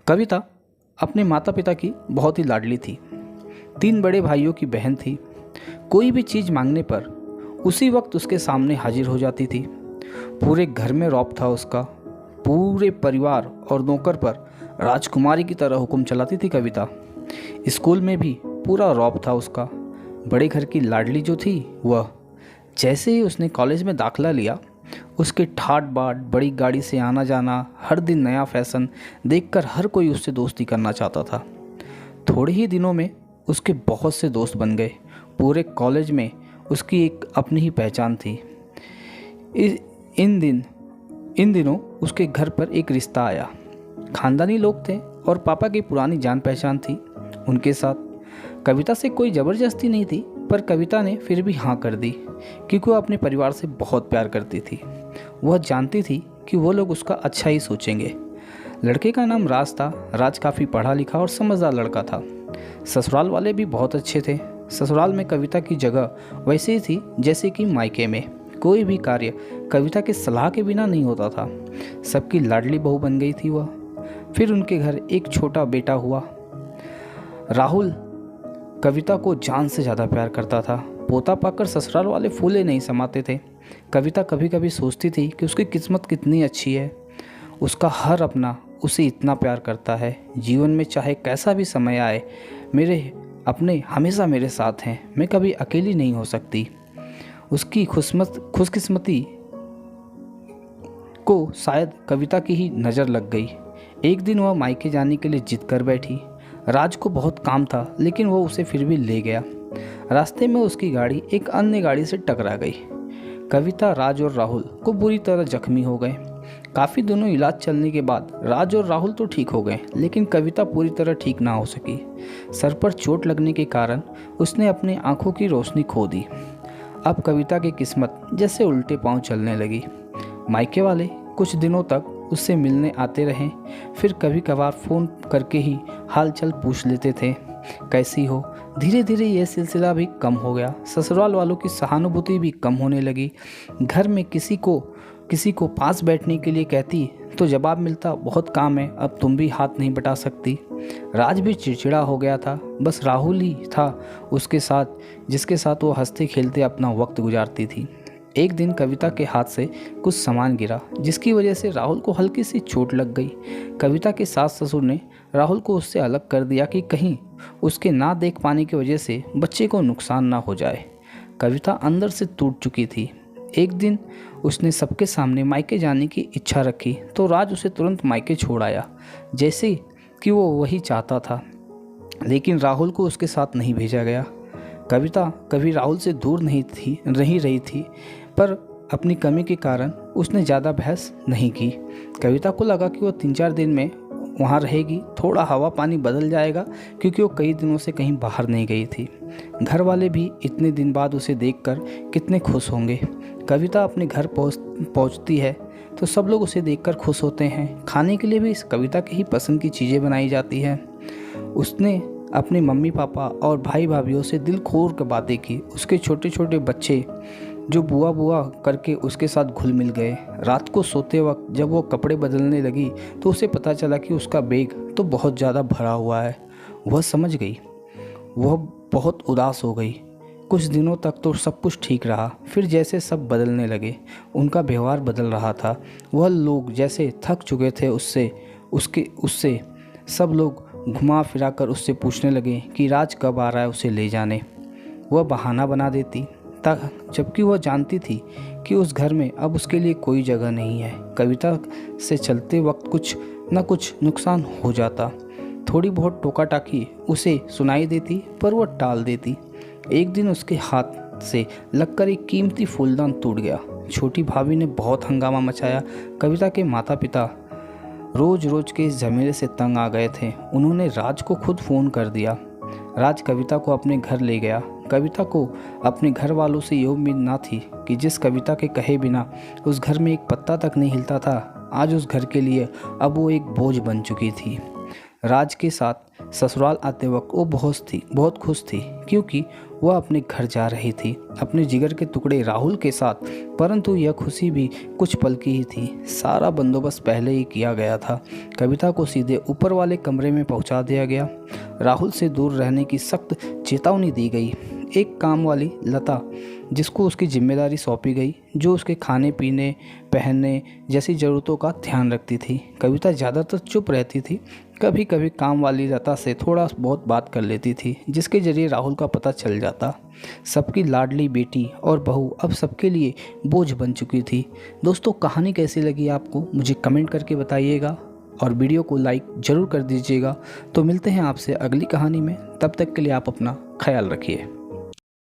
कविता अपने माता पिता की बहुत ही लाडली थी। 3 बड़े भाइयों की बहन थी। कोई भी चीज़ मांगने पर उसी वक्त उसके सामने हाजिर हो जाती थी। पूरे घर में रौब था उसका। पूरे परिवार और नौकर पर राजकुमारी की तरह हुक्म चलाती थी कविता। स्कूल में भी पूरा रौब था उसका। बड़े घर की लाडली जो थी वह, जैसे ही उसने कॉलेज में दाखिला लिया, उसके ठाट बाट, बड़ी गाड़ी से आना जाना, हर दिन नया फैशन देखकर हर कोई उससे दोस्ती करना चाहता था। थोड़े ही दिनों में उसके बहुत से दोस्त बन गए। पूरे कॉलेज में उसकी एक अपनी ही पहचान थी। इन दिनों उसके घर पर एक रिश्ता आया। खानदानी लोग थे और पापा की पुरानी जान पहचान थी उनके साथ। कविता से कोई ज़बरदस्ती नहीं थी, पर कविता ने फिर भी हाँ कर दी, क्योंकि वह अपने परिवार से बहुत प्यार करती थी। वह जानती थी कि वो लोग उसका अच्छा ही सोचेंगे। लड़के का नाम राज था। राज काफ़ी पढ़ा लिखा और समझदार लड़का था। ससुराल वाले भी बहुत अच्छे थे। ससुराल में कविता की जगह वैसे ही थी जैसे कि मायके में। कोई भी कार्य कविता के सलाह के बिना नहीं होता था। सबकी लाडली बहू बन गई थी वह। फिर उनके घर एक छोटा बेटा हुआ। राहुल कविता को जान से ज़्यादा प्यार करता था। पोता पाकर ससुराल वाले फूले नहीं समाते थे। कविता कभी कभी सोचती थी कि उसकी किस्मत कितनी अच्छी है। उसका हर अपना उसे इतना प्यार करता है। जीवन में चाहे कैसा भी समय आए, मेरे अपने हमेशा मेरे साथ हैं। मैं कभी अकेली नहीं हो सकती। उसकी खुशकिस्मती को शायद कविता की ही नज़र लग गई। एक दिन वह मायके जाने के लिए जिद कर बैठी। राज को बहुत काम था, लेकिन वो उसे फिर भी ले गया। रास्ते में उसकी गाड़ी एक अन्य गाड़ी से टकरा गई। कविता, राज और राहुल को बुरी तरह जख्मी हो गए। काफ़ी दिनों इलाज चलने के बाद राज और राहुल तो ठीक हो गए, लेकिन कविता पूरी तरह ठीक ना हो सकी। सर पर चोट लगने के कारण उसने अपनी आंखों की रोशनी खो दी। अब कविता की किस्मत जैसे उल्टे पांव चलने लगी। मायके वाले कुछ दिनों तक उससे मिलने आते रहे। फिर कभी कभार फ़ोन करके ही हालचाल पूछ लेते थे, कैसी हो। धीरे धीरे यह सिलसिला भी कम हो गया। ससुराल वालों की सहानुभूति भी कम होने लगी। घर में किसी को पास बैठने के लिए कहती तो जवाब मिलता, बहुत काम है, अब तुम भी हाथ नहीं बटा सकती। राज भी चिड़चिड़ा हो गया था। बस राहुल ही था उसके साथ, जिसके साथ वो हंसते खेलते अपना वक्त गुजारती थी। एक दिन कविता के हाथ से कुछ सामान गिरा, जिसकी वजह से राहुल को हल्की सी चोट लग गई। कविता के सास ससुर ने राहुल को उससे अलग कर दिया कि कहीं उसके ना देख पाने की वजह से बच्चे को नुकसान ना हो जाए। कविता अंदर से टूट चुकी थी। एक दिन उसने सबके सामने मायके जाने की इच्छा रखी तो राज उसे तुरंत मायके छोड़ आया, जैसे कि वो वही चाहता था। लेकिन राहुल को उसके साथ नहीं भेजा गया। कविता कभी राहुल से दूर नहीं रही थी, पर अपनी कमी के कारण उसने ज़्यादा बहस नहीं की। कविता को लगा कि वो 3-4 दिन में वहाँ रहेगी, थोड़ा हवा पानी बदल जाएगा, क्योंकि वो कई दिनों से कहीं बाहर नहीं गई थी। घर वाले भी इतने दिन बाद उसे देखकर कितने खुश होंगे। कविता अपने घर पहुँचती है तो सब लोग उसे देखकर खुश होते हैं। खाने के लिए भी इस कविता की ही पसंद की चीज़ें बनाई जाती हैं। उसने अपने मम्मी पापा और भाई भाभीयों से दिल खोल कर बातें की। उसके छोटे छोटे बच्चे जो बुआ बुआ करके उसके साथ घुल मिल गए। रात को सोते वक्त जब वो कपड़े बदलने लगी तो उसे पता चला कि उसका बैग तो बहुत ज़्यादा भरा हुआ है। वह समझ गई। वह बहुत उदास हो गई। कुछ दिनों तक तो सब कुछ ठीक रहा, फिर जैसे सब बदलने लगे, उनका व्यवहार बदल रहा था। वह लोग जैसे थक चुके थे उससे सब लोग घुमा फिरा कर उससे पूछने लगे कि राज कब आ रहा है उसे ले जाने। वह बहाना बना देती, जबकि वह जानती थी कि उस घर में अब उसके लिए कोई जगह नहीं है। कविता से चलते वक्त कुछ न कुछ नुकसान हो जाता। थोड़ी बहुत टोका टाकी उसे सुनाई देती, पर वह टाल देती। एक दिन उसके हाथ से लगकर एक कीमती फूलदान टूट गया। छोटी भाभी ने बहुत हंगामा मचाया। कविता के माता पिता रोज रोज के इस झमेले से तंग आ गए थे। उन्होंने राज को खुद फ़ोन कर दिया। राज कविता को अपने घर ले गया। कविता को अपने घर वालों से ये उम्मीद ना थी कि जिस कविता के कहे बिना उस घर में एक पत्ता तक नहीं हिलता था, आज उस घर के लिए अब वो एक बोझ बन चुकी थी। राज के साथ ससुराल आते वक्त वो बहुत खुश थी क्योंकि वह अपने घर जा रही थी अपने जिगर के टुकड़े राहुल के साथ। परंतु यह खुशी भी कुछ पल की ही थी। सारा बंदोबस्त पहले ही किया गया था। कविता को सीधे ऊपर वाले कमरे में पहुंचा दिया गया। राहुल से दूर रहने की सख्त चेतावनी दी गई। एक काम वाली लता जिसको उसकी जिम्मेदारी सौंपी गई, जो उसके खाने पीने पहनने जैसी ज़रूरतों का ध्यान रखती थी। कविता ज़्यादातर चुप रहती थी, कभी कभी काम वाली लता से थोड़ा बहुत बात कर लेती थी, जिसके जरिए राहुल का पता चल जाता। सबकी लाडली बेटी और बहू अब सबके लिए बोझ बन चुकी थी। दोस्तों, कहानी कैसी लगी आपको मुझे कमेंट करके बताइएगा और वीडियो को लाइक ज़रूर कर दीजिएगा। तो मिलते हैं आपसे अगली कहानी में, तब तक के लिए आप अपना ख्याल रखिए।